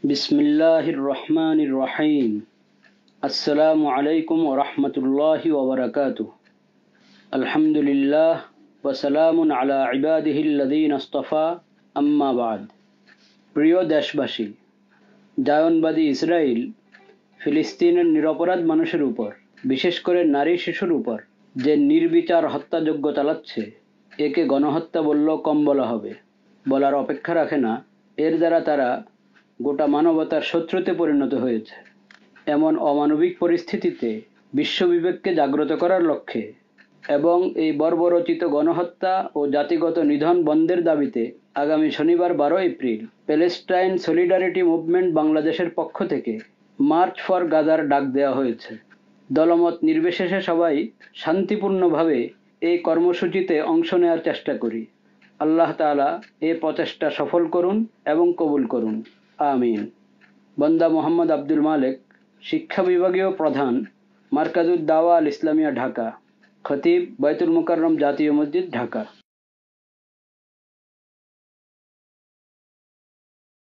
বিসমিল্লাহির রহমানির রহিম। আসসালামু আলাইকুম ওয়া রাহমাতুল্লাহি ওয়া বারাকাতুহু। আলহামদুলিল্লাহ ওয়া সালামুন আলা ইবাদিহিল্লাযীনা ইসতাফা, আম্মা বা'দ। প্রিয় দেশবাসী, জায়নবাদী ইসরায়েল ফিলিস্তিনের নিরপরাধ মানুষের উপর, বিশেষ করে নারী শিশুর উপর যে নির্বিচার হত্যাযজ্ঞ চালাচ্ছে, একে গণহত্যা বললেও কম বলা হবে, বলার অপেক্ষা রাখে না। এর দ্বারা তারা গোটা মানবতার শত্রুতে পরিণত হয়েছে। এমন অমানবিক পরিস্থিতিতে বিশ্ববিবেককে জাগ্রত করার লক্ষ্যে এবং এই বর্বরচিত গণহত্যা ও জাতিগত নিধন বন্ধের দাবিতে আগামী শনিবার 12 এপ্রিল প্যালেস্টাইন সলিডারিটি মুভমেন্ট বাংলাদেশের পক্ষ থেকে মার্চ ফর গাজার ডাক দেওয়া হয়েছে। দলমত নির্বিশেষে সবাই শান্তিপূর্ণভাবে এই কর্মসূচিতে অংশ নেওয়ার চেষ্টা করি। আল্লাহ তাআলা এই প্রচেষ্টা সফল করুন এবং কবুল করুন, আমিন। বন্দা মোহাম্মদ আব্দুল মালেক, শিক্ষা বিভাগীয় প্রধান, মার্কাজুদ দাওয়া আল ইসলামিয়া, ঢাকা। খতিব, বাইতুল মুকাররম জাতীয় মসজিদ, ঢাকা।